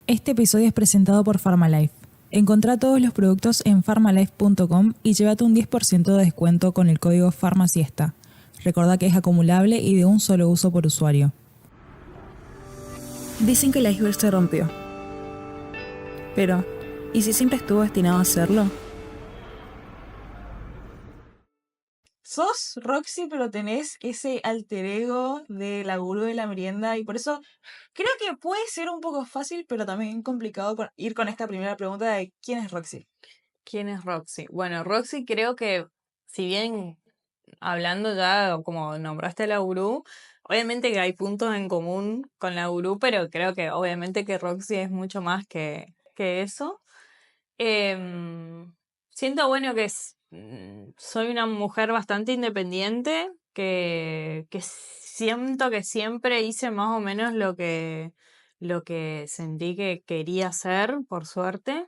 Este episodio es presentado por Pharmalife. Encontrá todos los productos en pharmalife.com y llévate un 10% de descuento con el código PharmaSiesta. Recordá que es acumulable y de un solo uso por usuario. Dicen que el iceberg se rompió. Pero, ¿y si siempre estuvo destinado a hacerlo? Sos Roxy, pero tenés ese alter ego de la gurú de la merienda y por eso creo que puede ser un poco fácil, pero también complicado ir con esta primera pregunta de ¿quién es Roxy? ¿Quién es Roxy? Bueno, Roxy creo que, si bien hablando ya, como nombraste a la gurú, obviamente que hay puntos en común con la gurú, pero creo que obviamente que Roxy es mucho más que eso. Siento, bueno, que soy una mujer bastante independiente, que siento que siempre hice más o menos lo que sentí que quería hacer, por suerte.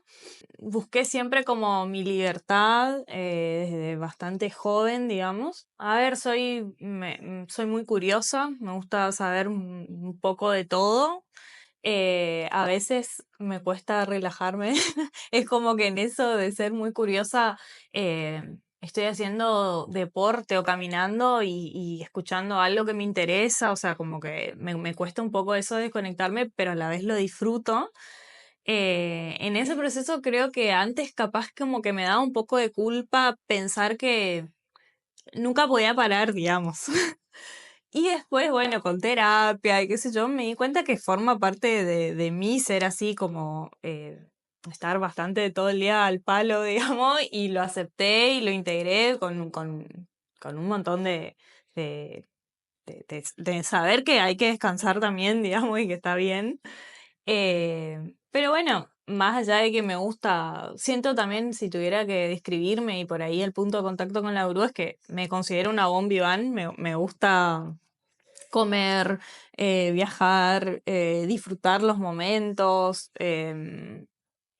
Busqué siempre como mi libertad desde bastante joven, digamos. A ver, soy muy curiosa, me gusta saber un poco de todo. A veces me cuesta relajarme. Es como que en eso de ser muy curiosa, eh, estoy haciendo deporte o caminando y escuchando algo que me interesa. O sea, como que me cuesta un poco eso de desconectarme, pero a la vez lo disfruto. En ese proceso creo que antes capaz como que me daba un poco de culpa pensar que nunca podía parar, digamos. Y después, bueno, con terapia y qué sé yo, me di cuenta que forma parte de mí ser así como estar bastante todo el día al palo, digamos, y lo acepté y lo integré con un montón de, de saber que hay que descansar también, digamos, y que está bien. Pero bueno, más allá de que me gusta, siento también si tuviera que describirme y por ahí el punto de contacto con la gurú es que me considero una bon vivant, me gusta comer, viajar, disfrutar los momentos,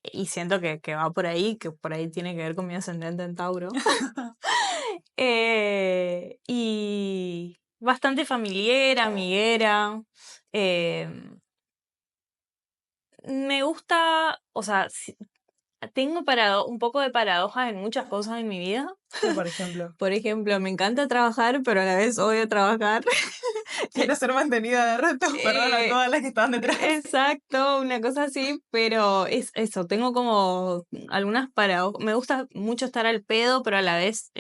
y siento que va por ahí, que por ahí tiene que ver con mi ascendente en Tauro. Y bastante familiar, amiguera. Me gusta, o sea, tengo un poco de paradojas en muchas cosas en mi vida. Que, por ejemplo, Por ejemplo, me encanta trabajar, pero a la vez odio trabajar. quiero ser mantenida de rato, perdón a Eh, todas las que estaban detrás. exacto, una cosa así, pero es eso, tengo como algunas paradojas. Me gusta mucho estar al pedo, pero a la vez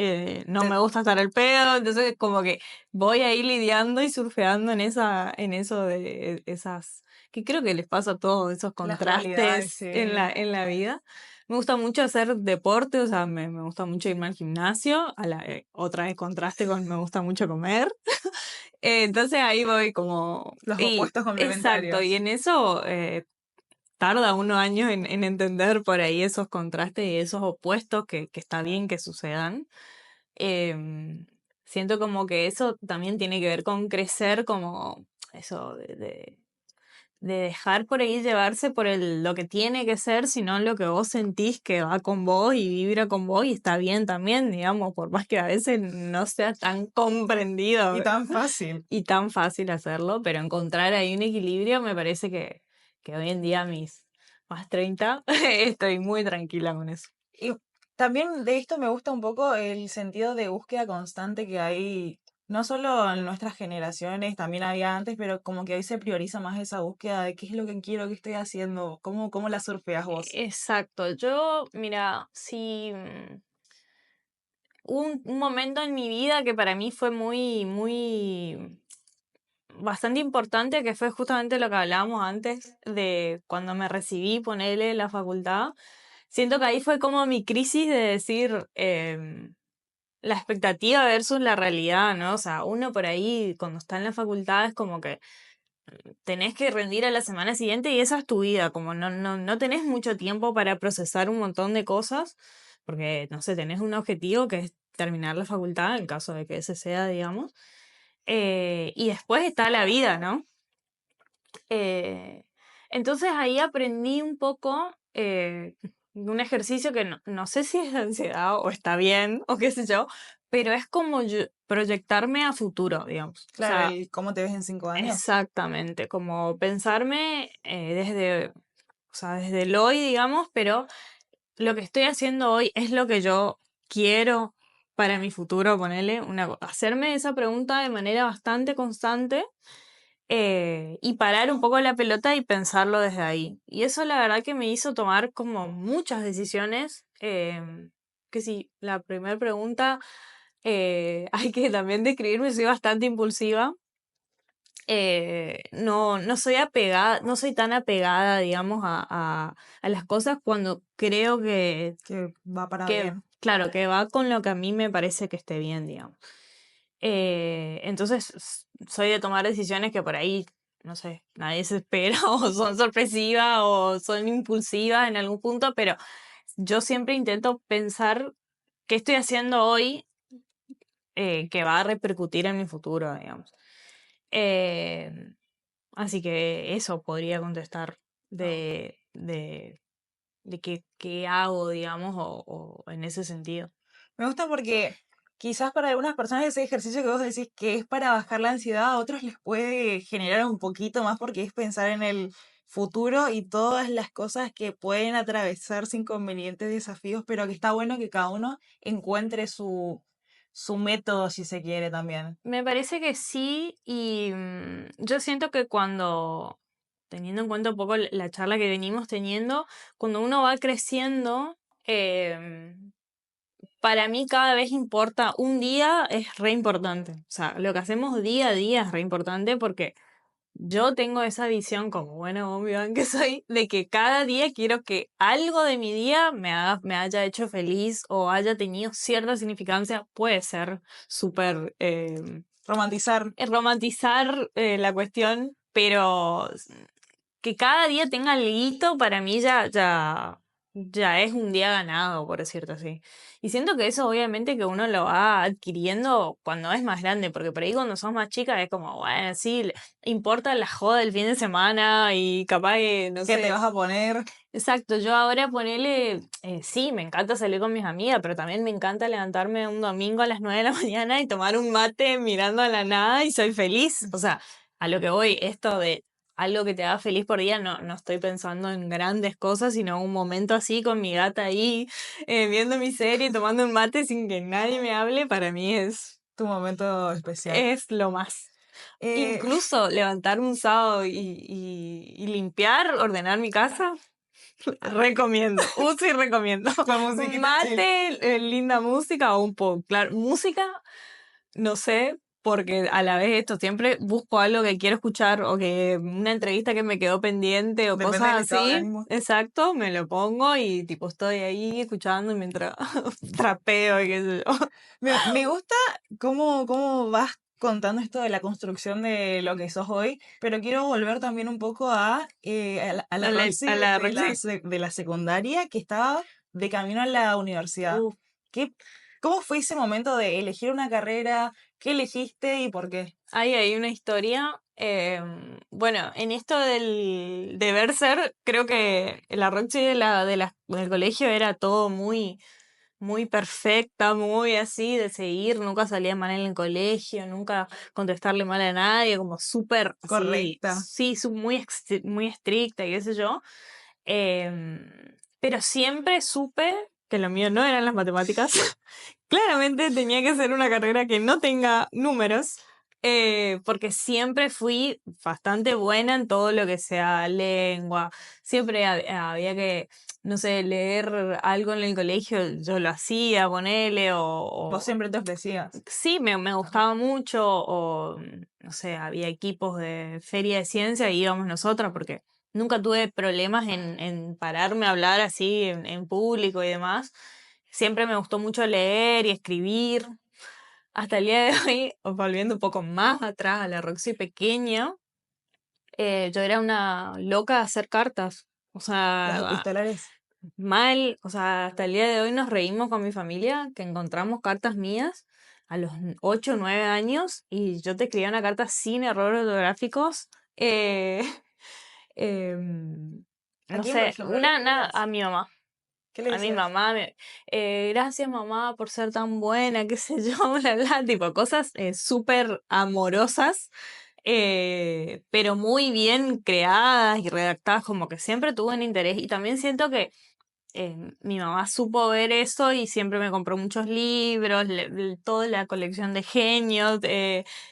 no me gusta estar al pedo, entonces como que voy ahí lidiando y surfeando en eso de esas, que creo que les pasa a todos esos Las dualidades, contrastes sí. en la vida. Me gusta mucho hacer deporte, o sea, me gusta mucho irme al gimnasio, otra vez contraste con me gusta mucho comer. Entonces ahí voy como... Los Y, opuestos exacto, y complementarios. en eso tarda unos años en entender por ahí esos contrastes y esos opuestos que está bien que sucedan. Em, Siento como que eso también tiene que ver con crecer, como eso de dejar por ahí llevarse por lo que tiene que ser, sino lo que vos sentís que va con vos y vibra con vos y está bien también, digamos, por más que a veces no sea tan comprendido Y tan fácil. y tan fácil hacerlo, pero encontrar ahí un equilibrio me parece que hoy en día a mis más 30 estoy muy tranquila con eso. Y también de esto me gusta un poco el sentido de búsqueda constante que hay, no solo en nuestras generaciones, también había antes, pero como que hoy se prioriza más esa búsqueda de qué es lo que quiero, qué estoy haciendo, cómo la surfeas vos. Exacto, yo, mira, si hubo un momento en mi vida que para mí fue bastante importante, que fue justamente lo que hablábamos antes de cuando me recibí, ponerle la facultad. Siento que ahí fue como mi crisis de decir la expectativa versus la realidad, ¿no? O sea, uno por ahí cuando está en la facultad es como que tenés que rendir a la semana siguiente y esa es tu vida, como no tenés mucho tiempo para procesar un montón de cosas, porque, no sé, tenés un objetivo que es terminar la facultad, en caso de que ese sea, digamos, y después está la vida, ¿no? Eh, entonces ahí aprendí un poco un ejercicio que no sé si es de ansiedad o está bien o qué sé yo, pero es como proyectarme a futuro, digamos. O Claro, sea, el cómo te ves en 5 años. exactamente, como pensarme desde, o sea, desde el hoy, digamos, pero lo que estoy haciendo hoy es lo que yo quiero para mi futuro, ponerle hacerme esa pregunta de manera bastante constante y parar un poco la pelota y pensarlo desde ahí. Y eso la verdad que me hizo tomar como muchas decisiones, que sí, la primera pregunta, hay que también describirme, soy bastante impulsiva. No soy apegada, no soy tan apegada, digamos, a las cosas cuando creo Que va para que, bien. claro, que va con lo que a mí me parece que esté bien, digamos. Entonces, soy de tomar decisiones que por ahí, no sé, nadie se espera, o son sorpresivas, o son impulsivas en algún punto, pero yo siempre intento pensar qué estoy haciendo hoy que va a repercutir en mi futuro, digamos. Eh, Así que eso podría contestar de qué hago, digamos, o en ese sentido. Me gusta porque quizás para algunas personas ese ejercicio que vos decís que es para bajar la ansiedad, a otros les puede generar un poquito más porque es pensar en el futuro y todas las cosas que pueden atravesarse, inconvenientes, desafíos, pero que está bueno que cada uno encuentre su método, si se quiere también. Me parece que sí, y yo siento que teniendo en cuenta un poco la charla que venimos teniendo, cuando uno va creciendo, para mí cada vez importa, un día es re importante. O sea, lo que hacemos día a día es re importante porque yo tengo esa visión como buena bombón que soy, de que cada día quiero que algo de mi día me haya hecho feliz o haya tenido cierta significancia. Puede ser súper Romantizar. romantizar la cuestión, pero que cada día tenga alguito para mí ya es un día ganado, por decirlo así. Y siento que eso obviamente que uno lo va adquiriendo cuando es más grande, porque por ahí cuando sos más chica es como, bueno, sí, importa la joda del fin de semana y capaz que, no ¿Qué te sé. vas a poner? Exacto, yo ahora ponele, sí, me encanta salir con mis amigas, pero también me encanta levantarme un domingo a las 9 de la mañana y tomar un mate mirando a la nada y soy feliz. O sea, a lo que voy, esto de algo que te haga feliz por día, no estoy pensando en grandes cosas, sino un momento así con mi gata ahí, viendo mi serie, tomando un mate sin que nadie me hable, para mí Tu momento especial. es lo más. Eh, Incluso levantarme un sábado y limpiar, ordenar mi casa. Recomiendo, uso y recomiendo. con Un musiquita chill. mate, linda música o un poco, claro, música, no sé, porque a la vez esto, siempre busco algo que quiero escuchar o que una entrevista que me quedó pendiente o Depende cosas del estado de así, ánimo. exacto, me lo pongo y tipo estoy ahí escuchando mientras trapeo y qué sé yo. Me gusta cómo vas contando esto de la construcción de lo que sos hoy, pero quiero volver también un poco a la Roxy A la de Roxy. de la secundaria que estaba de camino a la universidad. Uf. ¿Qué, cómo fue ese momento de elegir una carrera? ¿Qué elegiste y por qué? Ahí hay una historia. Bueno, en esto del deber ser, creo que la Roxy del colegio era todo muy perfecta, muy así de seguir, nunca salía mal en el colegio, nunca contestarle mal a nadie, como súper así, Correcta. sí, muy estricta y qué sé yo. Pero siempre supe que lo mío no eran las matemáticas. Claramente tenía que ser una carrera que no tenga números, porque siempre fui bastante buena en todo lo que sea lengua. Siempre había que, no sé, leer algo en el colegio, yo lo hacía, ponele, Vos siempre te ofrecías. sí, me gustaba mucho, o no sé, había equipos de feria de ciencia y íbamos nosotras, porque nunca tuve problemas en pararme a hablar así en público y demás. Siempre me gustó mucho leer y escribir. Hasta el día de hoy, volviendo un poco más atrás a la Roxy pequeña, yo era una loca de hacer cartas. O Las sea, epistolares. mal, o sea, hasta el día de hoy nos reímos con mi familia que encontramos cartas mías a los 8 o 9 años y yo te escribía una carta sin errores ortográficos. eh, ¿A no quién, por sé, ejemplo, le escribías? a mi mamá. ¿Qué le A mi decías? mamá, gracias mamá por ser tan buena, qué sé yo, bla, bla, tipo cosas súper amorosas. pero muy bien creadas y redactadas, como que siempre tuve un interés. Y también siento que mi mamá supo ver eso y siempre me compró muchos libros, toda la colección de genios,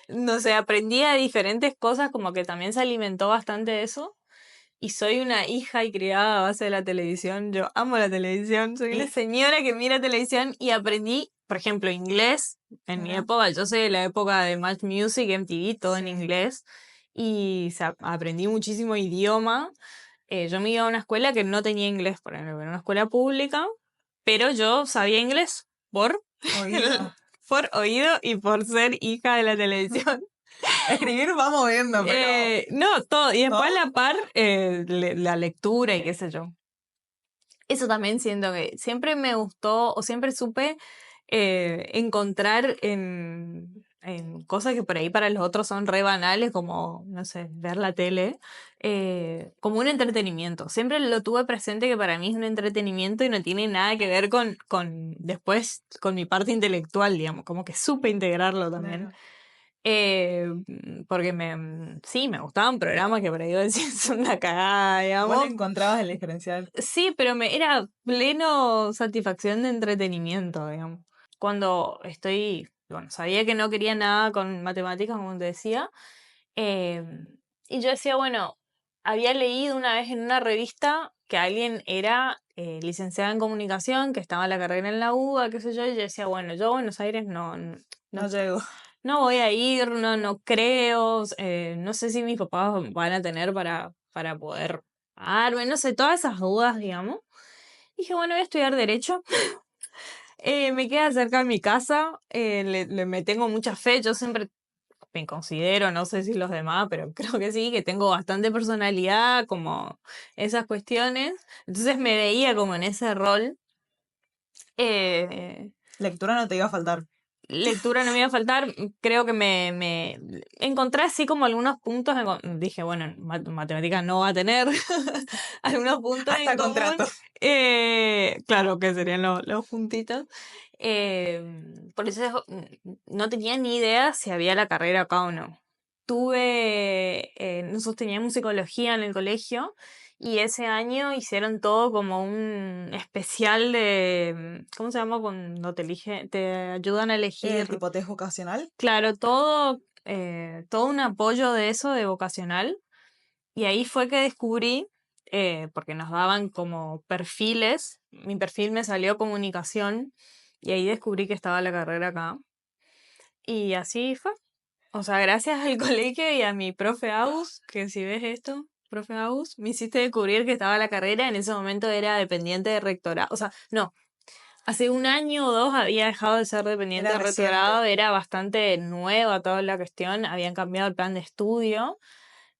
no sé, aprendí de diferentes cosas, como que también se alimentó bastante de eso. Y soy una hija y criada a base de la televisión. Yo amo la televisión. Soy una Y, señora que mira televisión y aprendí, por ejemplo, inglés. En mi mira, época, yo soy de la época de Match Music, MTV, todo en sí. inglés. Y aprendí muchísimo idioma. Yo me iba a una escuela que no tenía inglés, por ejemplo, era una escuela pública, pero yo sabía inglés por, Oído. por oído y por ser hija de la televisión. Escribir va moviendo, pero No, todo. Y después a todo. la par, la lectura y qué sé yo. Eso también siento que siempre me gustó o siempre supe encontrar en cosas que por ahí para los otros son re banales, como, no sé, ver la tele, como un entretenimiento. Siempre lo tuve presente que para mí es un entretenimiento y no tiene nada que ver con después, con mi parte intelectual, digamos, como que supe integrarlo también. Claro. Porque sí, me gustaban programas que por ahí yo decía son una cagada, Vos le digamos. encontrabas el diferencial. Sí, pero me era pleno satisfacción de entretenimiento, digamos. Cuando bueno, sabía que no quería nada con matemáticas, como te decía, eh, y yo decía, bueno, había leído una vez en una revista que alguien era licenciada en comunicación, que estaba en la carrera en la UBA, qué sé yo, y yo decía, bueno, yo a Buenos Aires No llego. no voy a ir, no creo, no sé si mis papás van a tener para poder pagarme, no sé, todas esas dudas, digamos. Dije, bueno, voy a estudiar Derecho. Me queda cerca de mi casa, me tengo mucha fe, yo siempre me considero, no sé si los demás, pero creo que sí, que tengo bastante personalidad, como esas cuestiones. Entonces me veía como en ese rol. Eh, Lectura no te iba a faltar. Lectura no me iba a faltar, creo que me encontré así como algunos puntos, dije, bueno, matemática no va a tener algunos puntos en Hasta común, contrato. claro que serían los puntitos, por eso no tenía ni idea si había la carrera acá o no. Nosotros teníamos psicología en el colegio y ese año hicieron todo como un especial de, ¿cómo se llama? Cuando te ayudan a El elegir, tipo test vocacional. claro, todo un apoyo de eso, de vocacional. Y ahí fue que descubrí, porque nos daban como perfiles, mi perfil me salió comunicación y ahí descubrí que estaba la carrera acá. Y así fue. O sea, gracias al colegio y a mi profe Aus, que si ves esto, profe Aus, me hiciste descubrir que estaba la carrera. En ese momento era dependiente de rectorado. O sea, no, hace un año o dos había dejado de ser dependiente Era de reciente. rectorado. Era bastante nueva toda la cuestión. Habían cambiado el plan de estudio.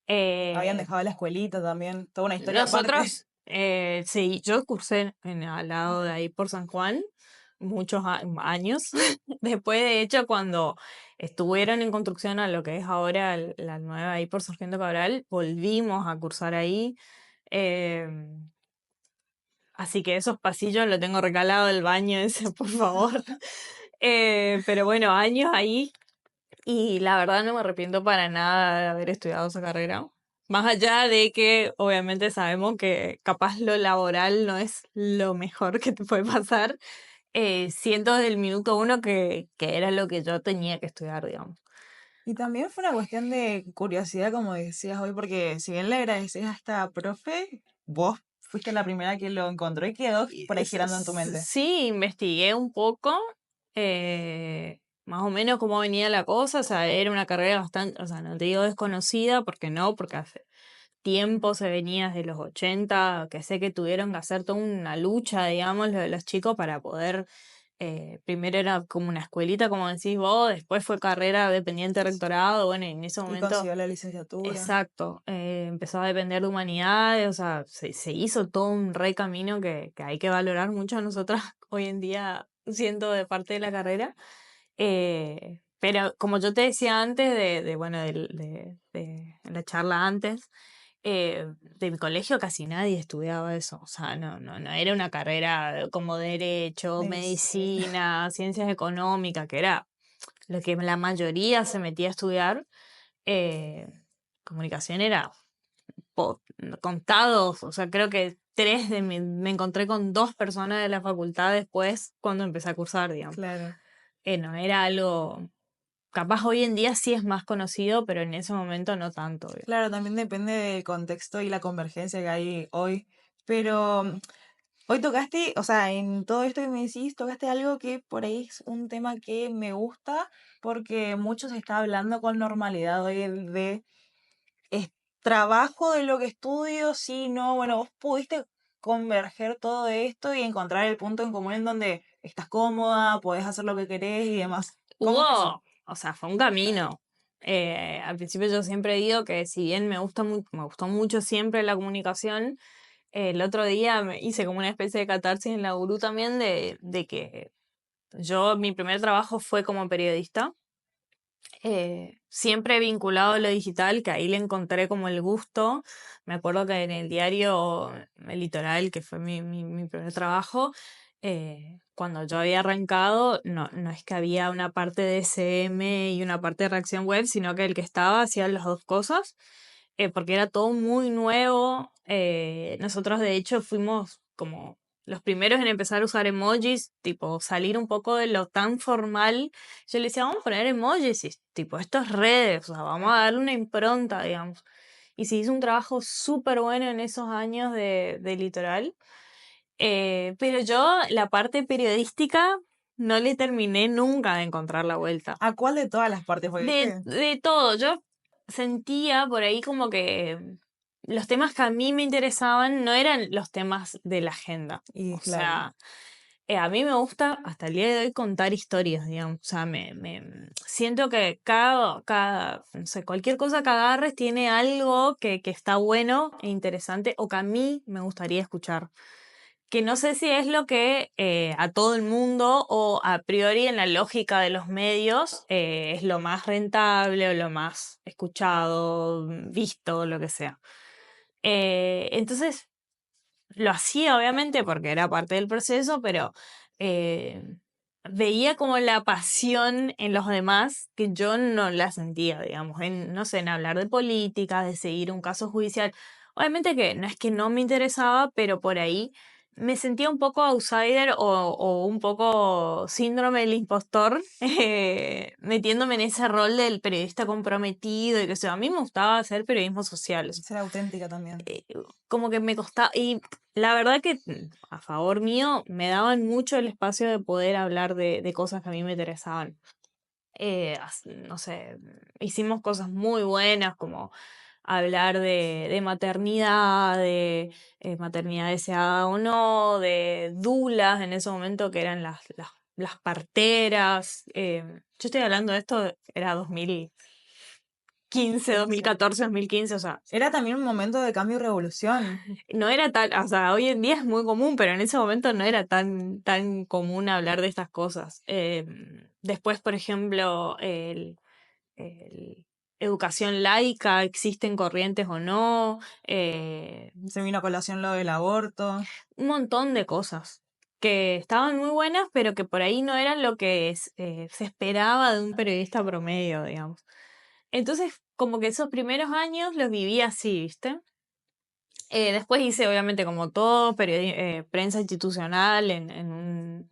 Habían Eh, dejado la escuelita también. Toda una historia aparte. Nosotros, sí, yo cursé al lado de ahí por San Juan muchos años. Después, de hecho, cuando estuvieron en construcción a lo que es ahora la nueva ahí por Sargento Cabral, volvimos a cursar ahí. em, Así que esos pasillos lo tengo recalado del baño ese, por favor. Pero bueno, años ahí y la verdad no me arrepiento para nada de haber estudiado esa carrera. Más allá de que obviamente sabemos que capaz lo laboral no es lo mejor que te puede pasar, siento desde el minuto uno que era lo que yo tenía que estudiar, digamos. Y también fue una cuestión de curiosidad, como decías hoy, porque si bien le agradeces a esta profe, vos fuiste la primera que lo encontró y quedó por ahí girando en tu mente. Sí, investigué un poco, más o menos cómo venía la cosa, o sea, era una carrera bastante, o sea, no te digo desconocida, porque no, porque hace tiempo se venía desde los 80 que sé que tuvieron que hacer toda una lucha, digamos, los chicos para poder, primero era como una escuelita, como decís vos, después fue carrera dependiente de rectorado, bueno, y en ese Y momento, consiguió la licenciatura. exacto, empezó a depender de humanidades, o sea, se hizo todo un re camino que hay que valorar mucho nosotras hoy en día siendo de parte de la carrera. Pero como yo te decía antes bueno, de la charla antes, de mi colegio casi nadie estudiaba eso. O sea, no era una carrera como derecho, Sí. medicina, ciencias económicas, que era lo que la mayoría se metía a estudiar. eh, comunicación era contados, o sea, creo que me encontré con 2 personas de la facultad después cuando empecé a cursar, digamos. Claro. No era algo, capaz hoy en día sí es más conocido, pero en ese momento no tanto. Claro, también depende del contexto y la convergencia que hay hoy. Pero hoy tocaste, o sea, en todo esto que me decís, tocaste algo que por ahí es un tema que me gusta, porque mucho se está hablando con normalidad hoy de es trabajo de lo que estudio, sí, no, bueno, vos pudiste converger todo esto y encontrar el punto en común en donde estás cómoda, podés hacer lo que querés y demás. ¿Cómo es eso? O sea, fue un camino. Al principio yo siempre digo que si bien me gustó mucho siempre la comunicación, el otro día me hice como una especie de catarsis en la URU también de que mi primer trabajo fue como periodista, siempre vinculado a lo digital, que ahí le encontré como el gusto. Me acuerdo que en el diario El Litoral, que fue mi primer trabajo, cuando yo había arrancado, no es que había una parte de SM y una parte de reacción web, sino que el que estaba hacía las 2 cosas, porque era todo muy nuevo. Nosotros de hecho fuimos como los primeros en empezar a usar emojis, tipo salir un poco de lo tan formal. Yo le decía, vamos a poner emojis, y, tipo, esto es redes, o sea, vamos a darle una impronta, digamos. Y se hizo un trabajo súper bueno en esos años de Litoral. Pero yo la parte periodística no le terminé nunca de encontrar la vuelta. ¿A cuál de todas las partes fuiste? De todo, yo sentía por ahí como que los temas que a mí me interesaban no eran los temas de la agenda. Y O claro, sea, a mí me gusta hasta el día de hoy contar historias, digamos. O sea, siento que no sé, cualquier cosa que agarres tiene algo que está bueno e interesante o que a mí me gustaría escuchar. Que no sé si es lo que a todo el mundo o a priori en la lógica de los medios es lo más rentable o lo más escuchado, visto, lo que sea. Entonces, lo hacía obviamente porque era parte del proceso, pero eh, veía como la pasión en los demás que yo no la sentía, digamos, no sé, en hablar de política, de seguir un caso judicial. Obviamente que no es que no me interesaba, pero por ahí me sentía un poco outsider o un poco síndrome del impostor, metiéndome en ese rol del periodista comprometido y que sea. A mí me gustaba hacer periodismo social, ser auténtica también. como que me costaba, y la verdad que a favor mío me daban mucho el espacio de poder hablar de cosas que a mí me interesaban. No sé, hicimos cosas muy buenas como hablar de maternidad, de maternidad deseada o no, de dulas en ese momento que eran las parteras. Yo estoy hablando de esto, era 2015, 2014, 2015, o sea, Era también un momento de cambio y revolución. no era tan, o sea, hoy en día es muy común, pero en ese momento no era tan común hablar de estas cosas. Después, por ejemplo, el educación laica, existen corrientes o no, Se vino a colación lo del aborto. un montón de cosas que estaban muy buenas, pero que por ahí no eran lo que se esperaba de un periodista promedio, digamos. Entonces, como que esos primeros años los viví así, ¿viste? Después hice, obviamente, como todo, prensa institucional en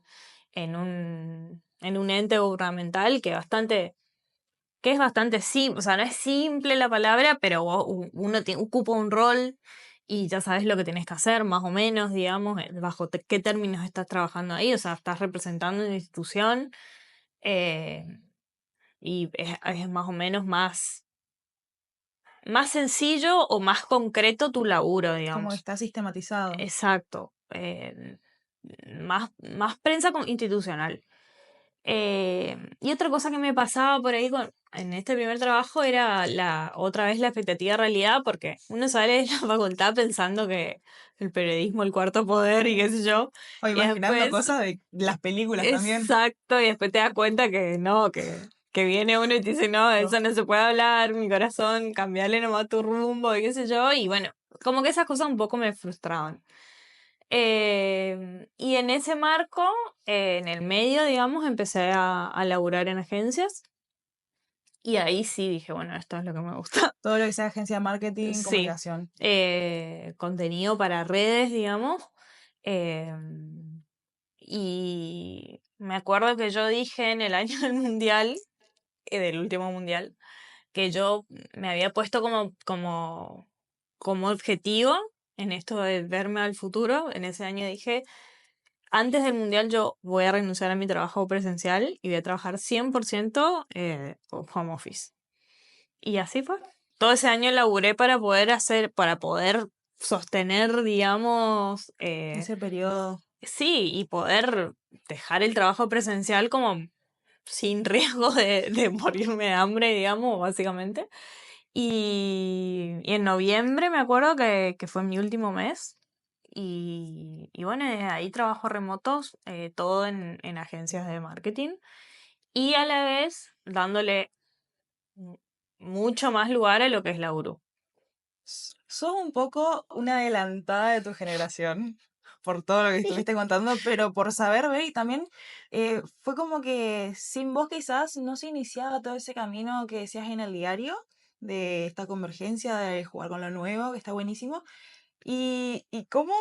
un ente gubernamental que es bastante simple, o sea, no es simple la palabra, pero uno ocupa un rol y ya sabes lo que tienes que hacer, más o menos, digamos, bajo qué términos estás trabajando ahí, o sea, estás representando una institución eh, y es más o menos más sencillo o más concreto tu laburo, Como que digamos. está sistematizado. Exacto. Más prensa institucional. Y otra cosa que me pasaba por ahí en este primer trabajo era otra vez la expectativa de realidad, porque uno sale de la facultad pensando que el periodismo, el cuarto poder y qué sé yo, O y imaginando después, cosas de las películas también. exacto, y después te das cuenta que no, que viene uno y te dice, no, eso no se puede hablar, mi corazón, cambiarle nomás tu rumbo y qué sé yo, y bueno, como que esas cosas un poco me frustraban. Y en ese marco, en el medio, digamos, empecé a laburar en agencias. Y ahí sí dije, bueno, esto es lo que me gusta. Todo lo que sea agencia de marketing, Sí, comunicación. contenido para redes, digamos. Y me acuerdo que yo dije en el año del mundial, del último mundial, que yo me había puesto como objetivo en esto de verme al futuro. En ese año dije, antes del mundial yo voy a renunciar a mi trabajo presencial y voy a trabajar 100% home office. Y así fue. Todo ese año laburé para poder sostener, digamos, Ese periodo. sí, y poder dejar el trabajo presencial como sin riesgo de morirme de hambre, digamos, básicamente. Y en noviembre me acuerdo que fue mi último mes. Y bueno, desde ahí trabajo remotos, todo en agencias de marketing. Y a la vez dándole mu- mucho más lugar a lo que es la URU. Sos un poco una adelantada de tu generación por todo lo que estuviste contando, pero por saber ver y también fue como que sin vos quizás no se iniciaba todo ese camino que decías en el diario de esta convergencia, de jugar con lo nuevo, que está buenísimo. ¿Y cómo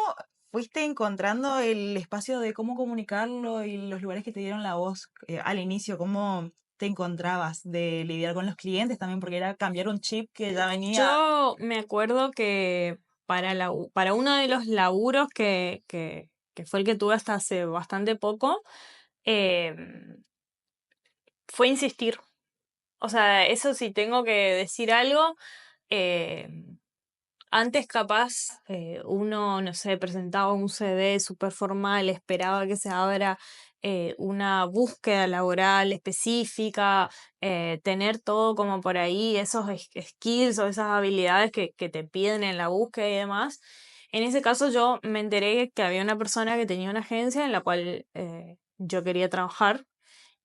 fuiste encontrando el espacio de cómo comunicarlo y los lugares que te dieron la voz al inicio? ¿Cómo te encontrabas de lidiar con los clientes también? Porque era cambiar un chip que ya venía. Yo me acuerdo que para uno de los laburos que fue el que tuve hasta hace bastante poco, em, fue insistir. O sea, eso sí tengo que decir algo. em, Antes capaz uno, no sé, presentaba un CV súper formal, esperaba que se abra una búsqueda laboral específica, tener todo como por ahí, esos skills o esas habilidades que te piden en la búsqueda y demás. En ese caso yo me enteré que había una persona que tenía una agencia en la cual yo quería trabajar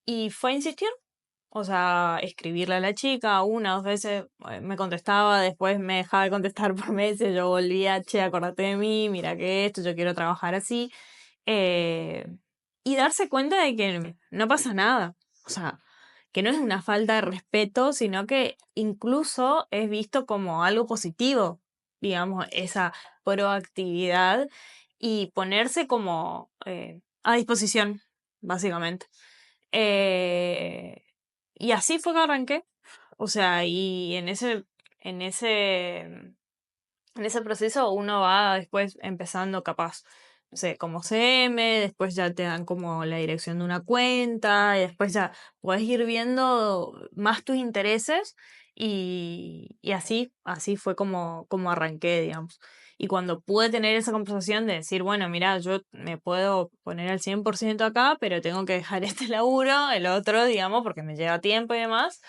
y fue a insistir. O sea, escribirle a la chica una, dos veces me contestaba, después me dejaba de contestar por meses, yo volvía, che, acordate de mí, mira que esto, yo quiero trabajar así. eh, y darse cuenta de que no pasa nada. O sea, que no es una falta de respeto, sino que incluso es visto como algo positivo, digamos, esa proactividad y ponerse como a disposición, básicamente. Eh, y así fue que arranqué. O sea, y en ese, en ese proceso uno va después empezando capaz, no sé, como CM, después ya te dan como la dirección de una cuenta, y después ya puedes ir viendo más tus intereses y así fue como arranqué, digamos. Y cuando pude tener esa conversación de decir, bueno, mira, yo me puedo poner al 100% acá, pero tengo que dejar este laburo, el otro, digamos, porque me lleva tiempo y demás,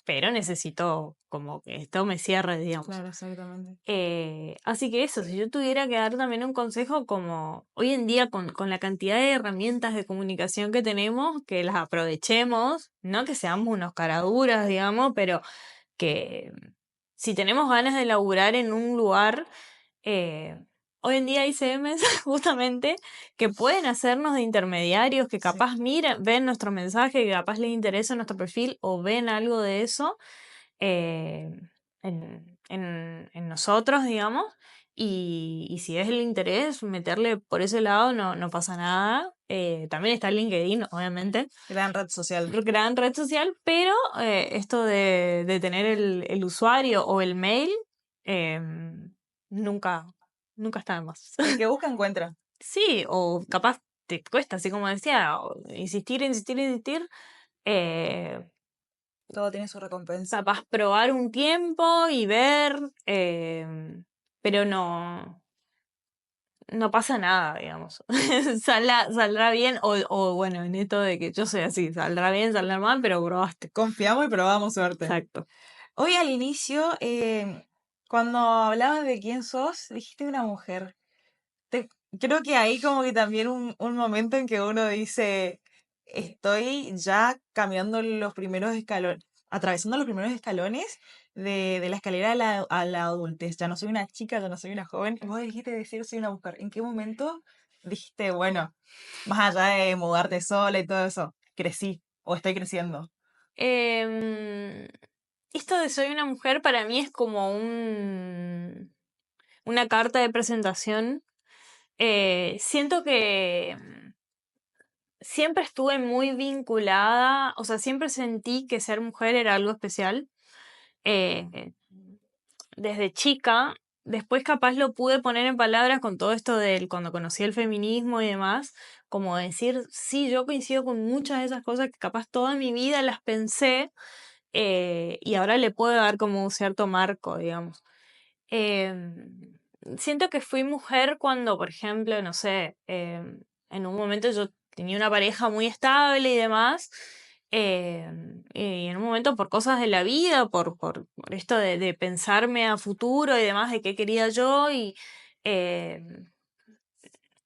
pero necesito como que esto me cierre, digamos. Claro, exactamente. Así que eso, si yo tuviera que dar también un consejo como hoy en día con la cantidad de herramientas de comunicación que tenemos, que las aprovechemos, no que seamos unos caraduras, digamos, pero que si tenemos ganas de laburar en un lugar, eh, hoy en día hay CMs justamente que pueden hacernos de intermediarios, que Sí. capaz miran, ven nuestro mensaje, que capaz les interesa nuestro perfil o ven algo de eso eh, en nosotros, digamos, y si es el interés, meterle por ese lado no pasa nada. También está LinkedIn, obviamente, Gran red social. gran red social, pero esto de tener el usuario o el mail nunca, nunca está de más. El que busca encuentra. Sí, o capaz te cuesta, así como decía, insistir, insistir, insistir. eh, Todo tiene su recompensa. Capaz probar un tiempo y ver, pero no pasa nada, digamos. Saldrá bien, o bueno, en esto de que yo soy así, saldrá bien, saldrá mal, pero probaste. Confiamos y probamos suerte. Exacto. Hoy al inicio, cuando hablabas de quién sos, dijiste una mujer. Creo que ahí como que también un momento en que uno dice, estoy ya cambiando los primeros escalones, atravesando los primeros escalones de la escalera a la adultez. Ya no soy una chica, ya no soy una joven. Vos dijiste decir soy una mujer. ¿En qué momento dijiste, bueno, más allá de mudarte sola y todo eso, crecí o estoy creciendo? Em, Esto de soy una mujer para mí es como una carta de presentación. Siento que siempre estuve muy vinculada, o sea, siempre sentí que ser mujer era algo especial. eh, Desde chica, después capaz lo pude poner en palabras con todo esto del cuando conocí el feminismo y demás, como decir, sí, yo coincido con muchas de esas cosas que capaz toda mi vida las pensé, y ahora le puedo dar como un cierto marco, digamos. Siento que fui mujer cuando, por ejemplo, no sé, en un momento yo tenía una pareja muy estable y demás, y en un momento por cosas de la vida, por esto de pensarme a futuro y demás, de qué quería yo, y em,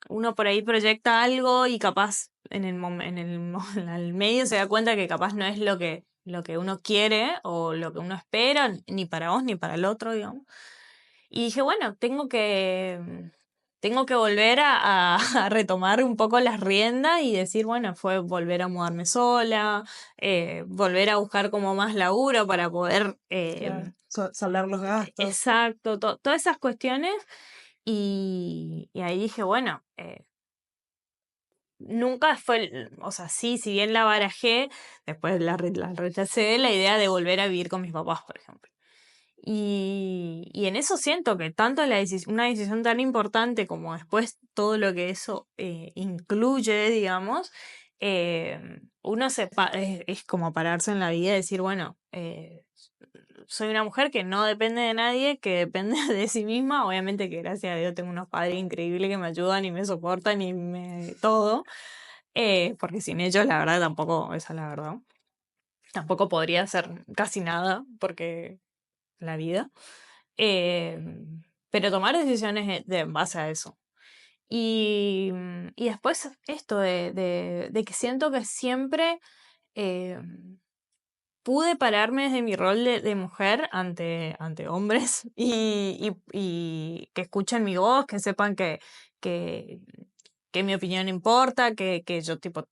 uno por ahí proyecta algo y capaz al medio se da cuenta que capaz no es lo que uno quiere o lo que uno espera, ni para vos ni para el otro, digamos. Y dije, bueno, tengo que volver a retomar un poco las riendas y decir, bueno, fue volver a mudarme sola, volver a buscar como más laburo para poder, Claro. Saldar los gastos. exacto, todas esas cuestiones. Y ahí dije, bueno, nunca fue, o sea, sí, si bien la barajé, después la rechacé la idea de volver a vivir con mis papás, por ejemplo. Y en eso siento que tanto una decisión tan importante como después todo lo que eso incluye, digamos, uno es como pararse en la vida y decir, bueno, soy una mujer que no depende de nadie, que depende de sí misma. Obviamente que gracias a Dios tengo unos padres increíbles que me ayudan y me soportan y todo. Porque sin ellos, la verdad, tampoco, esa es la verdad. Tampoco podría hacer casi nada, porque la vida. Eh, pero tomar decisiones en base a eso. Y después esto de que siento que siempre eh, pude pararme desde mi rol de mujer ante hombres y que escuchen mi voz, que sepan que, que mi opinión importa, que yo tipo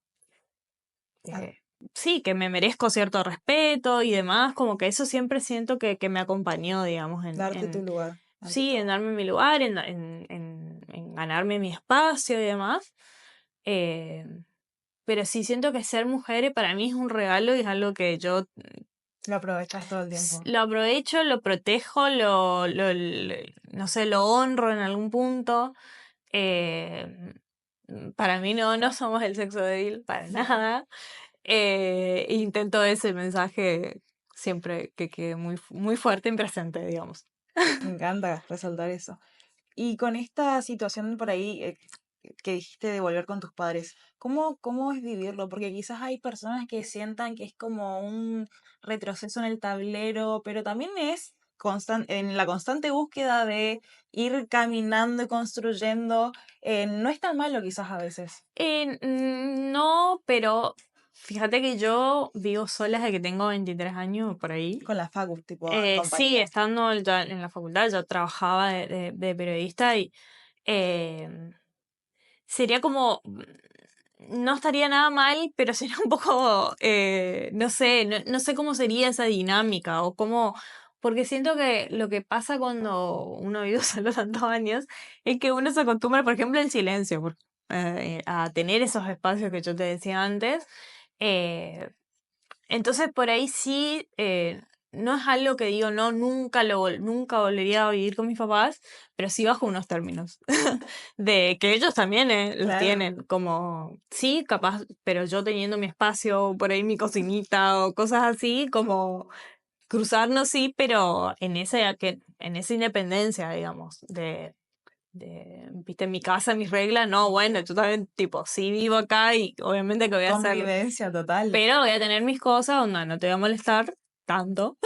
Claro. sí, que me merezco cierto respeto y demás, como que eso siempre siento que me acompañó, digamos, Darte tu lugar, ante sí, en todo. darme mi lugar, en ganarme mi espacio y demás. Eh, pero sí siento que ser mujer para mí es un regalo y es algo que yo Lo aprovechas todo el tiempo. lo aprovecho, lo protejo, no sé, lo honro en algún punto. Eh, para mí no somos el sexo débil, para nada. Intento ese mensaje siempre que quede muy fuerte y presente, digamos. Me encanta resaltar eso. Y con esta situación por ahí que dijiste de volver con tus padres, ¿cómo es vivirlo? Porque quizás hay personas que sientan que es como un retroceso en el tablero, pero también es en la constante búsqueda de ir caminando y construyendo. No es tan malo quizás a veces. No, pero fíjate que yo vivo sola desde que tengo 23 años, por ahí. Con la facu, tipo, Sí, compañía. estando ya en la facultad, yo trabajaba de periodista y eh, sería como, no estaría nada mal, pero sería un poco, no sé, no sé cómo sería esa dinámica o cómo, porque siento que lo que pasa cuando uno vive solo tantos años es que uno se acostumbra, por ejemplo, al silencio, a tener esos espacios que yo te decía antes. eh, entonces por ahí sí, no es algo que digo, no, nunca volvería a vivir con mis papás, pero sí bajo unos términos. De que ellos también los Claro. tienen, como, sí, capaz, pero yo teniendo mi espacio, por ahí mi cocinita o cosas así, como cruzarnos sí, pero en esa independencia, digamos, viste, en mi casa, mis reglas, no, bueno, yo también, tipo, sí vivo acá y obviamente que voy a hacer, Convivencia total. pero voy a tener mis cosas, onda, no te voy a molestar tanto,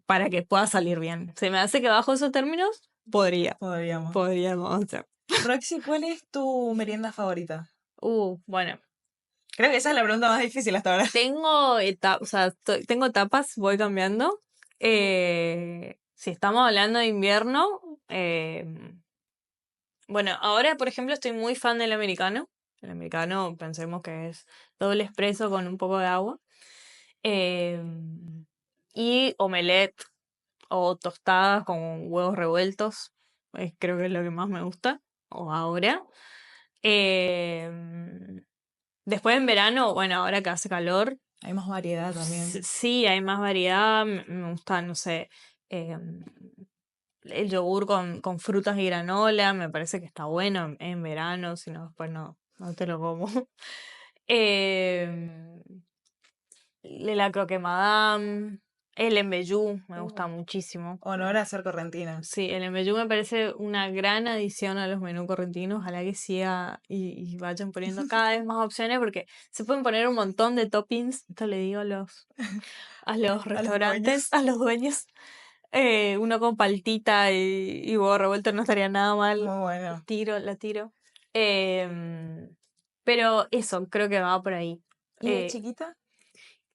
para que pueda salir bien. Se me hace que bajo esos términos Podríamos. podríamos hacer. Roxy, ¿cuál es tu merienda favorita? Bueno, Creo que esa es la pregunta más difícil hasta ahora. o sea, tengo etapas, voy cambiando. Si estamos hablando de invierno, bueno, ahora por ejemplo estoy muy fan del americano. El americano pensemos que es doble espresso con un poco de agua. Y omelette o tostadas con huevos revueltos. Creo que es lo que más me gusta. O ahora. Después en verano, bueno, ahora que hace calor, Hay más variedad también. sí, hay más variedad. Me gusta, no sé, el yogur con frutas y granola. Me parece que está bueno en verano, si no, después no te lo como. Em, la croque madame, el embellú, me gusta muchísimo. Honor a ser correntina. Sí, el embellú me parece una gran adición a los menús correntinos. Ojalá que siga y vayan poniendo cada vez más opciones porque se pueden poner un montón de toppings. Esto le digo a los restaurantes, a los dueños. Uno con paltita y huevo revuelto no estaría nada mal. Muy bueno. La tiro. Pero eso, creo que va por ahí. ¿Y de chiquita?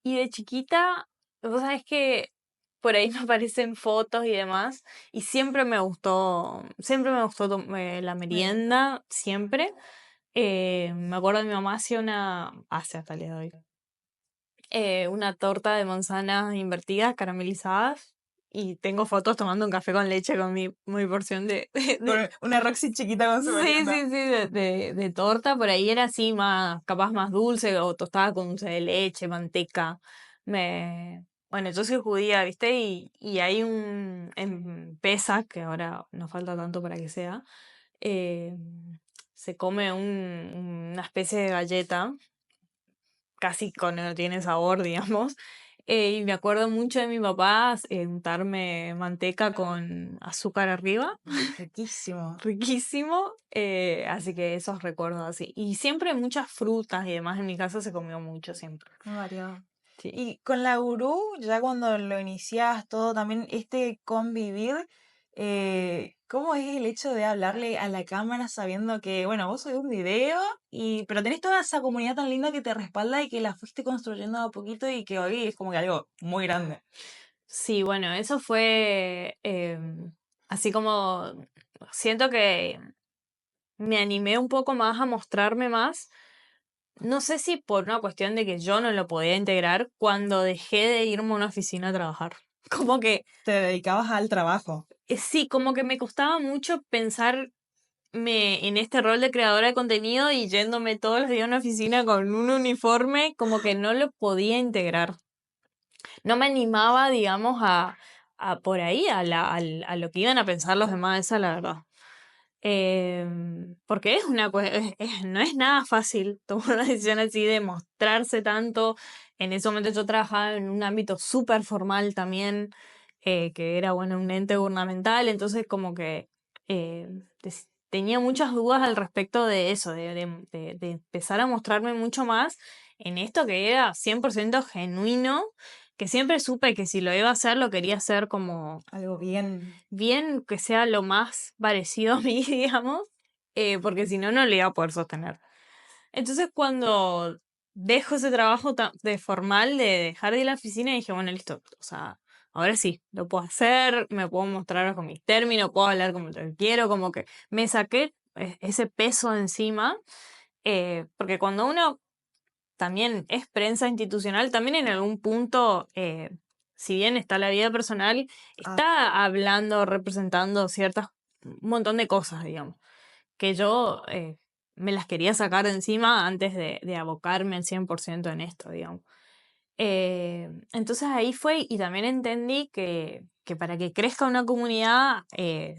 Y de chiquita, vos sabés que por ahí me aparecen fotos y demás, y siempre me gustó la merienda, siempre. Me acuerdo de mi mamá hace hasta el día de hoy, una torta de manzanas invertidas, caramelizadas, y tengo fotos tomando un café con leche con mi porción Con una Roxy chiquita con su sí, merienda. sí, sí, de torta, por ahí era así capaz más dulce o tostada con dulce de leche, manteca. Bueno, yo soy judía, ¿viste? Y hay en Pesach, que ahora no falta tanto para que sea, eh, se come una especie de galleta, casi no tiene sabor, digamos. Y me acuerdo mucho de mi papá untarme manteca con azúcar arriba. Riquísimo. Riquísimo, así que esos recuerdos así. Y siempre muchas frutas y demás, en mi casa se comió mucho siempre. Muy variado. Sí. Y con la gurú, ya cuando lo iniciás todo, también convivir, ¿cómo es el hecho de hablarle a la cámara sabiendo que, bueno, vos subís un video, pero tenés toda esa comunidad tan linda que te respalda y que la fuiste construyendo a poquito y que hoy es como que algo muy grande? Sí, bueno, eso fue así como siento que me animé un poco más a mostrarme más. No sé si por una cuestión de que yo no lo podía integrar cuando dejé de irme a una oficina a trabajar. Como que, Te dedicabas al trabajo. sí, como que me costaba mucho pensarme en este rol de creadora de contenido y yéndome todos los días a una oficina con un uniforme, como que no lo podía integrar. No me animaba, digamos, a por ahí, a lo que iban a pensar los demás, esa es la verdad. Porque no es nada fácil tomar una decisión así de mostrarse tanto. En ese momento yo trabajaba en un ámbito súper formal también, que era, bueno, un ente gubernamental, entonces como que eh, tenía muchas dudas al respecto de eso, de empezar a mostrarme mucho más en esto que era 100% genuino, que siempre supe que si lo iba a hacer, lo quería hacer como Algo bien. bien, que sea lo más parecido a mí, digamos, porque si no, no lo iba a poder sostener. Entonces, cuando dejo ese trabajo de formal, de dejar de ir a la oficina, dije, bueno, listo, o sea, ahora sí, lo puedo hacer, me puedo mostrar con mis términos, puedo hablar como yo quiero, como que me saqué ese peso encima, porque cuando uno también es prensa institucional, también en algún punto, si bien está la vida personal, está hablando, representando un montón de cosas, digamos, que yo me las quería sacar de encima antes de abocarme al 100% en esto, digamos. Entonces ahí fue y también entendí que para que crezca una comunidad,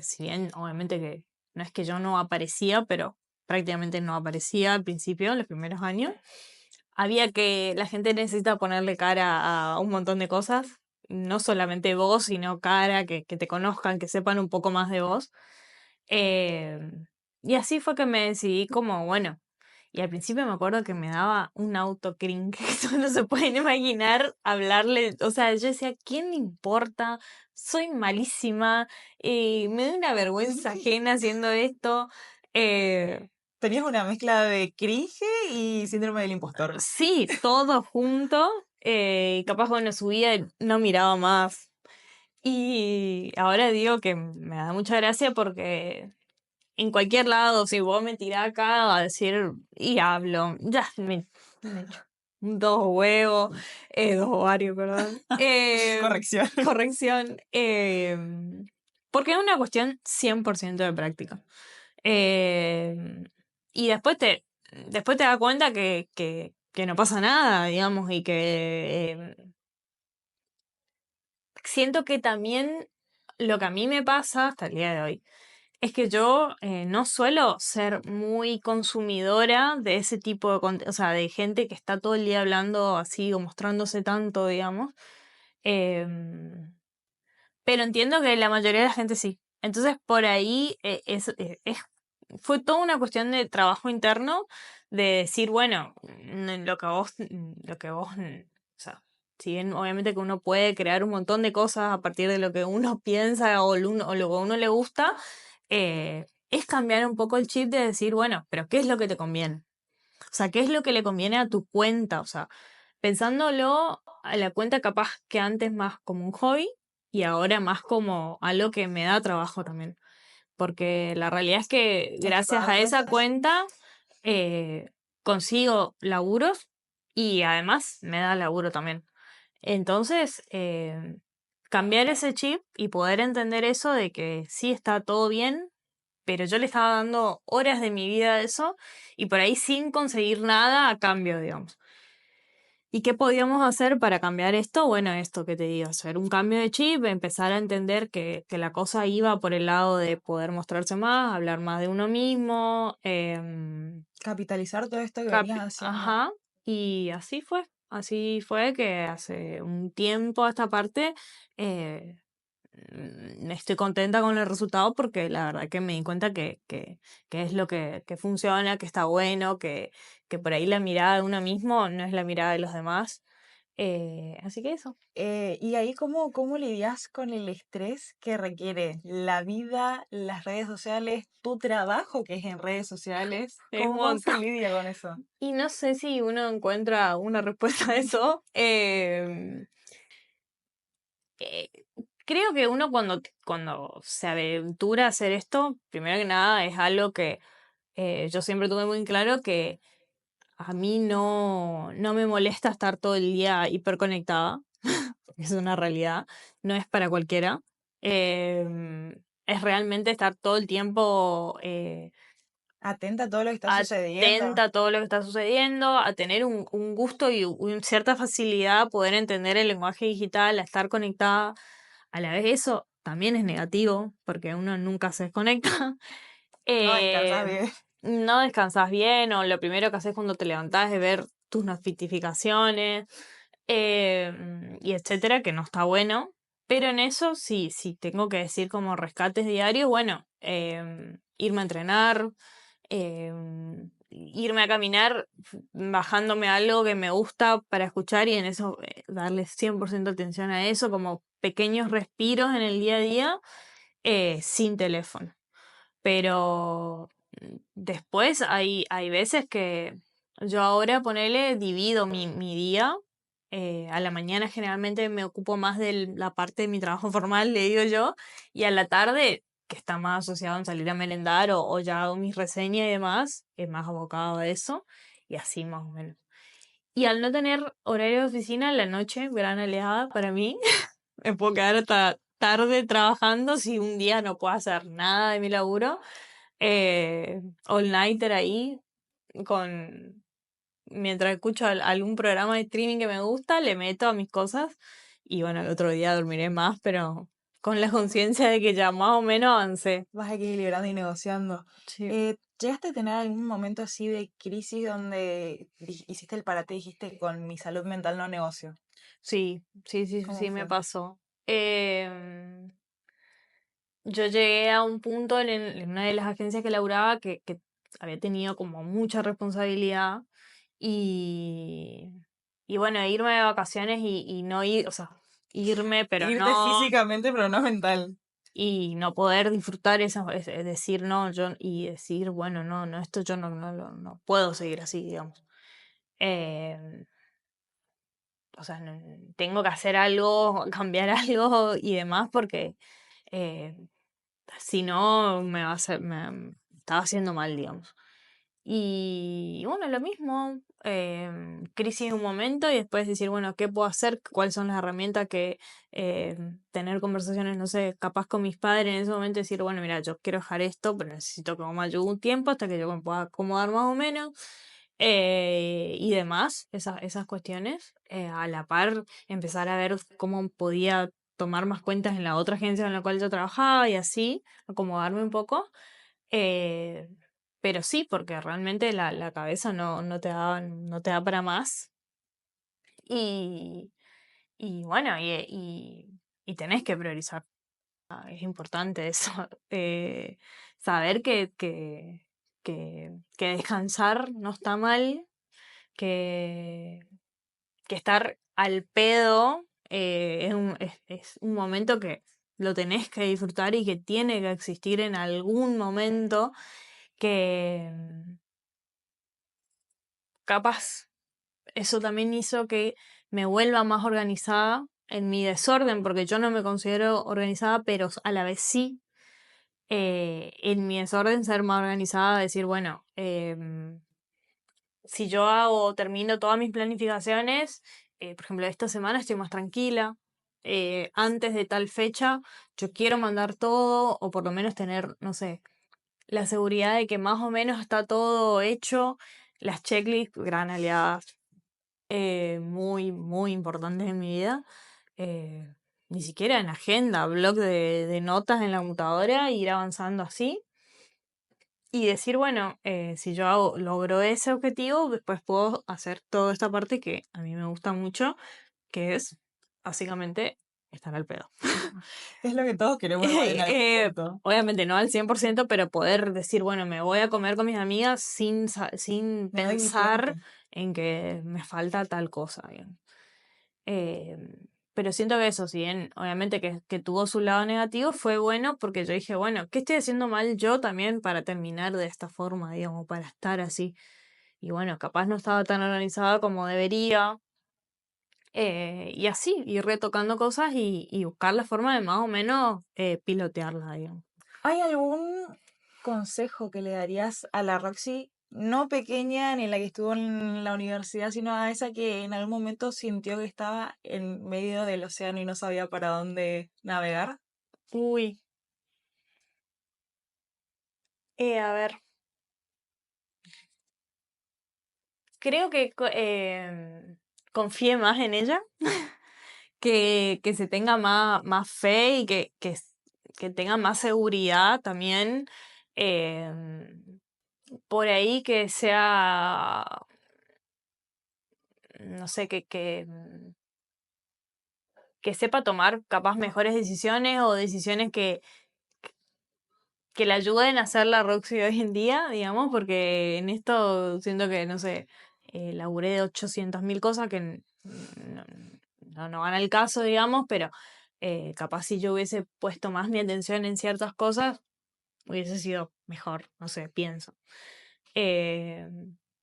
si bien obviamente que no es que yo no aparecía, pero prácticamente no aparecía al principio, en los primeros años, la gente necesita ponerle cara a un montón de cosas, no solamente vos, sino cara, que te conozcan, que sepan un poco más de vos. Eh, y así fue que me decidí como, bueno, y al principio me acuerdo que me daba un autocringe, que no se pueden imaginar hablarle, o sea, yo decía, ¿quién le importa? Soy malísima, me da una vergüenza ajena haciendo esto. Tenías una mezcla de cringe y síndrome del impostor. Sí, todo junto. Capaz, bueno, subía y no miraba más. Y ahora digo que me da mucha gracia porque en cualquier lado, si vos me tirás acá a decir y hablo, ya me echo. dos huevos, dos ovarios, perdón. Corrección. Corrección. Porque es una cuestión 100% de práctica. Y después te das cuenta que no pasa nada, digamos, y que siento que también lo que a mí me pasa hasta el día de hoy es que yo no suelo ser muy consumidora de ese tipo de contenido, o sea, de gente que está todo el día hablando así o mostrándose tanto, digamos. Em, pero entiendo que la mayoría de la gente sí. Entonces, por ahí fue toda una cuestión de trabajo interno, de decir, bueno, lo que vos, o sea, si bien obviamente que uno puede crear un montón de cosas a partir de lo que uno piensa o lo que a uno le gusta, es cambiar un poco el chip de decir, bueno, pero ¿qué es lo que te conviene? O sea, ¿qué es lo que le conviene a tu cuenta? O sea, pensándolo a la cuenta capaz que antes más como un hobby y ahora más como algo que me da trabajo también. Porque la realidad es que gracias a esa cuenta eh, consigo laburos y además me da laburo también. Entonces, cambiar ese chip y poder entender eso de que sí está todo bien, pero yo le estaba dando horas de mi vida a eso y por ahí sin conseguir nada a cambio, digamos. ¿Y qué podíamos hacer para cambiar esto? Bueno, esto que te digo, hacer un cambio de chip, empezar a entender que la cosa iba por el lado de poder mostrarse más, hablar más de uno mismo, Capitalizar todo esto que venías haciendo. ajá, y así fue que hace un tiempo a esta parte eh, estoy contenta con el resultado porque la verdad que me di cuenta que es lo que funciona, que está bueno, que por ahí la mirada de uno mismo no es la mirada de los demás. Así que eso. Y ahí, ¿cómo lidias con el estrés que requiere la vida, las redes sociales, tu trabajo que es en redes sociales? Es un ¿Cómo se montón. lidia con eso? Y no sé si uno encuentra una respuesta a eso. Eh, creo que uno cuando se aventura a hacer esto, primero que nada es algo que yo siempre tuve muy claro que a mí no me molesta estar todo el día hiperconectada, porque es una realidad, no es para cualquiera. Es realmente estar todo el tiempo Atenta a todo lo que está sucediendo. atenta a todo lo que está sucediendo, a tener un gusto y cierta facilidad a poder entender el lenguaje digital, a estar conectada. A la vez eso también es negativo, porque uno nunca se desconecta. No descansas Eh, bien. no descansas bien, o lo primero que haces cuando te levantás es ver tus notificaciones, y etcétera, que no está bueno. Pero en eso sí tengo que decir como rescates diarios, bueno, irme a entrenar, irme a caminar, bajándome algo que me gusta para escuchar y en eso darle 100% atención a eso, como pequeños respiros en el día a día, sin teléfono. Pero después hay veces que yo ahora ponele, divido mi día. A la mañana generalmente me ocupo más de la parte de mi trabajo formal, le digo yo, y a la tarde, que está más asociado en salir a merendar o ya hago mis reseñas y demás, es más abocado a eso, y así más o menos. Y al no tener horario de oficina, la noche, gran aliada para mí, me puedo quedar hasta tarde trabajando si un día no puedo hacer nada de mi laburo. All nighter ahí, con mientras escucho algún programa de streaming que me gusta, le meto a mis cosas y bueno, el otro día dormiré más, pero con la conciencia de que ya más o menos avancé. Vas equilibrando y negociando. Sí, ¿Llegaste a tener algún momento así de crisis donde hiciste el parate y dijiste con mi salud mental no negocio? sí, ¿Cómo me fue? pasó. Yo llegué a un punto en una de las agencias que laburaba que había tenido como mucha responsabilidad y, y bueno, irme de vacaciones y no ir, o sea, irme, pero Irte no, físicamente, pero no mental. y no poder disfrutar eso, es decir, no, yo, y decir, bueno, no, esto yo no puedo seguir así, digamos. Eh, o sea, tengo que hacer algo, cambiar algo y demás porque eh, si no me va a hacer, me estaba haciendo mal, digamos. Y bueno, lo mismo, crisis en un momento y después decir, bueno, ¿qué puedo hacer? ¿Cuáles son las herramientas que tener conversaciones, no sé, capaz con mis padres en ese momento? Decir, bueno, mira, yo quiero dejar esto, pero necesito que me ayude un tiempo hasta que yo me pueda acomodar más o menos. Y demás, esas cuestiones. A la par, empezar a ver cómo podía tomar más cuentas en la otra agencia en la cual yo trabajaba y así, acomodarme un poco. Eh, pero sí, porque realmente la cabeza no te da para más. Y, y bueno, y tenés que priorizar. Es importante eso. Saber que descansar no está mal, que, que estar al pedo es un momento que lo tenés que disfrutar y que tiene que existir en algún momento que capaz eso también hizo que me vuelva más organizada en mi desorden, porque yo no me considero organizada, pero a la vez sí, en mi desorden ser más organizada, decir, bueno, si yo termino todas mis planificaciones, por ejemplo, esta semana estoy más tranquila. Antes de tal fecha, yo quiero mandar todo, o por lo menos tener, no sé, la seguridad de que más o menos está todo hecho. Las checklists, gran aliadas, muy, muy importantes en mi vida. Eh, Ni siquiera en agenda, blog de notas en la computadora, ir avanzando así. Y decir, bueno, si yo logro ese objetivo, después puedo hacer toda esta parte que a mí me gusta mucho, que es básicamente estar al pedo. Es lo que todos queremos igual en algún punto. Obviamente no al 100%, pero poder decir, bueno, me voy a comer con mis amigas sin Me doy mi pensar tiempo. en que me falta tal cosa. Digamos. Eh, pero siento que eso, si bien obviamente que tuvo su lado negativo, fue bueno porque yo dije, bueno, ¿qué estoy haciendo mal yo también para terminar de esta forma, digamos, para estar así? Y bueno, capaz no estaba tan organizada como debería. Y así, ir retocando cosas y buscar la forma de más o menos pilotearla, digamos. ¿Hay algún consejo que le darías a la Roxy, no pequeña ni la que estuvo en la universidad, sino a esa que en algún momento sintió que estaba en medio del océano y no sabía para dónde navegar? Uy, a ver, creo que confíe más en ella, que se tenga más fe y que tenga más seguridad también. Por ahí que sea, no sé, que sepa tomar capaz mejores decisiones o decisiones que le ayuden a hacer la Roxy hoy en día, digamos, porque en esto siento que, no sé, laburé de 800.000 cosas que no van al caso, digamos, pero capaz si yo hubiese puesto más mi atención en ciertas cosas, hubiese sido mejor, no sé, pienso. Eh,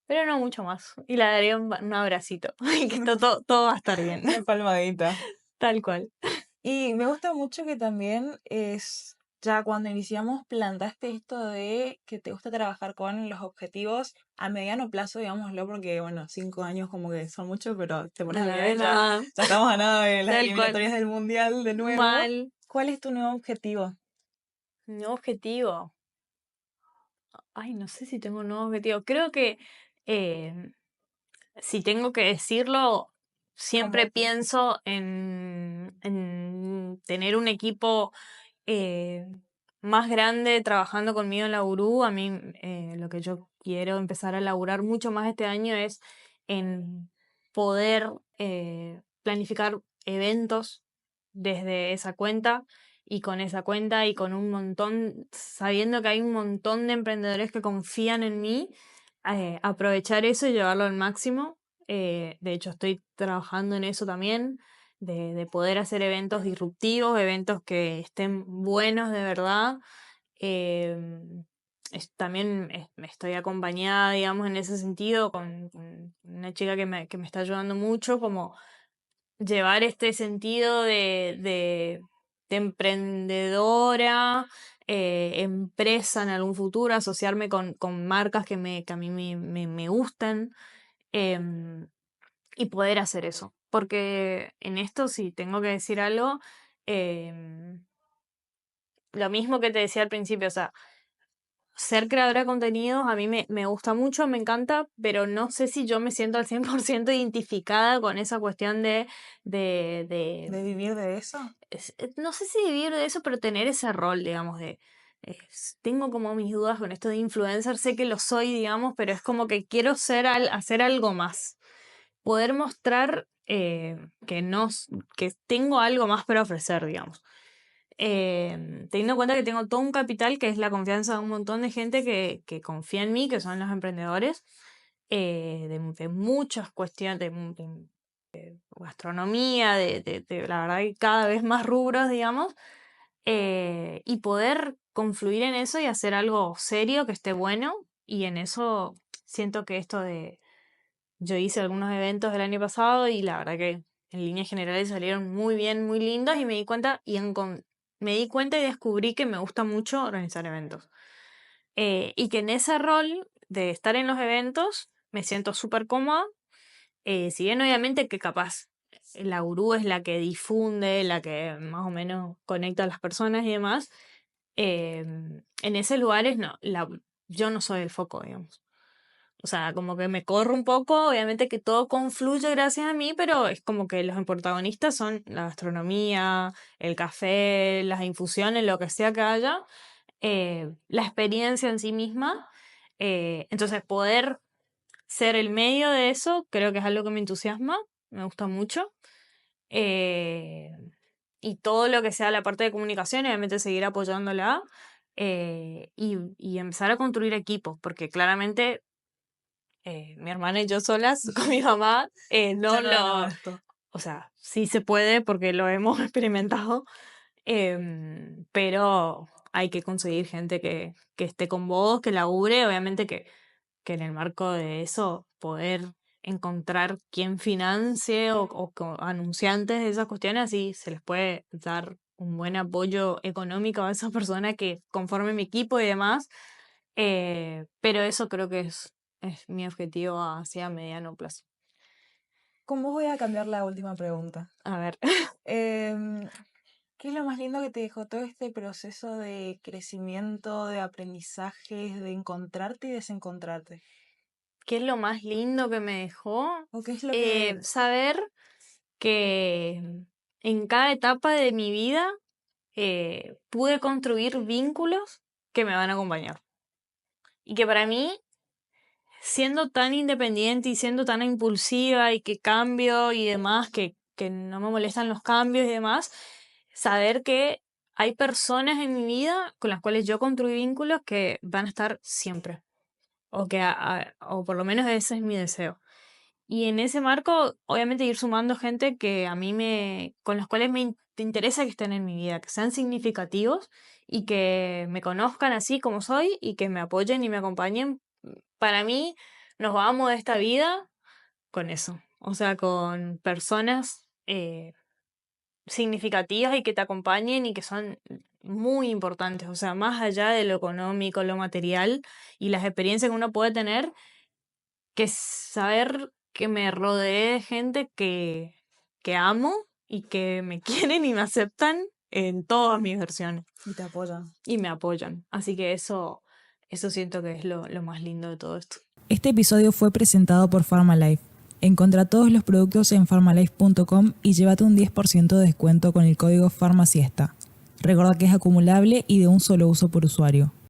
pero no mucho más. Y le daría un abracito. Y que todo va a estar bien. Una palmadita. Tal cual. Y me gusta mucho que también ya cuando iniciamos plantaste esto de que te gusta trabajar con los objetivos a mediano plazo, digámoslo, porque bueno, 5 años como que son muchos, pero te pones a Nada mirar de y ya, nada. ya estamos a nada de las Tal cual. eliminatorias del Mundial de nuevo. Mal. ¿Cuál es tu nuevo objetivo? Mi objetivo. Ay, no sé si tengo un nuevo objetivo. Creo que eh, si tengo que decirlo, siempre Como, pienso en tener un equipo eh, más grande trabajando conmigo en la URU. A mí lo que yo quiero empezar a laburar mucho más este año es en poder planificar eventos desde esa cuenta y con esa cuenta y con un montón, sabiendo que hay un montón de emprendedores que confían en mí, aprovechar eso y llevarlo al máximo. De hecho, estoy trabajando en eso también de poder hacer eventos disruptivos, eventos que estén buenos de verdad. También estoy acompañada, digamos, en ese sentido con una chica que me está ayudando mucho, como llevar este sentido de emprendedora, empresa en algún futuro, asociarme con marcas que a mí me gustan, em, y poder hacer eso. Porque en esto, si tengo que decir algo, em, lo mismo que te decía al principio, o sea, ser creadora de contenidos a mí me gusta mucho, me encanta, pero no sé si yo me siento al 100% identificada con esa cuestión de ¿De vivir de eso? no sé si vivir de eso, pero tener ese rol, digamos, tengo como mis dudas con esto de influencer, sé que lo soy, digamos, pero es como que quiero hacer algo más, poder mostrar que, que tengo algo más para ofrecer, digamos. Teniendo en cuenta que tengo todo un capital que es la confianza de un montón de gente que confía en mí, que son los emprendedores, de muchas cuestiones, de gastronomía, la verdad que cada vez más rubros, digamos, y poder confluir en eso y hacer algo serio que esté bueno, y en eso siento que yo hice algunos eventos el año pasado y la verdad que en líneas generales salieron muy bien, muy lindos, y me di cuenta y descubrí que me gusta mucho organizar eventos. Y que en ese rol de estar en los eventos me siento súper cómoda. Si bien obviamente que capaz la gurú es la que difunde, la que más o menos conecta a las personas y demás, en esos lugares yo no soy el foco, digamos. O sea, como que me corro un poco, obviamente que todo confluye gracias a mí, pero es como que los protagonistas son la gastronomía, el café, las infusiones, lo que sea que haya, la experiencia en sí misma. Entonces, poder ser el medio de eso, creo que es algo que me entusiasma, me gusta mucho. Eh, y todo lo que sea la parte de comunicación, obviamente seguir apoyándola, y empezar a construir equipos, porque claramente mi hermana y yo solas con mi mamá Ya no damos esto. o sea, sí se puede porque lo hemos experimentado, pero hay que conseguir gente que esté con vos, que labure, obviamente que en el marco de eso poder encontrar quién financie o anunciantes de esas cuestiones, así se les puede dar un buen apoyo económico a esas personas que conformen mi equipo y demás. Pero eso creo que es mi objetivo hacia mediano plazo. Con vos voy a cambiar la última pregunta. A ver, Em, ¿Qué es lo más lindo que te dejó todo este proceso de crecimiento, de aprendizaje, de encontrarte y desencontrarte? ¿qué es lo más lindo que me dejó? ¿O qué es lo que... Saber que en cada etapa de mi vida pude construir vínculos que me van a acompañar. Y que para mí, siendo tan independiente y siendo tan impulsiva y que cambio y demás, que no me molestan los cambios y demás, saber que hay personas en mi vida con las cuales yo construí vínculos que van a estar siempre. O por lo menos ese es mi deseo. Y en ese marco, obviamente ir sumando gente que a mí con los cuales te interesa que estén en mi vida, que sean significativos y que me conozcan así como soy y que me apoyen y me acompañen. Para mí, nos vamos de esta vida con eso. O sea, con personas significativas y que te acompañen y que son muy importantes. O sea, más allá de lo económico, lo material y las experiencias que uno puede tener, que saber que me rodeé de gente que amo y que me quieren y me aceptan en todas mis versiones Y te apoyan. y me apoyan. Así que eso siento que es lo más lindo de todo esto. Este episodio fue presentado por Pharmalife. Encontrá todos los productos en pharmalife.com y llévate un 10% de descuento con el código PharmaSiesta. Recuerda que es acumulable y de un solo uso por usuario.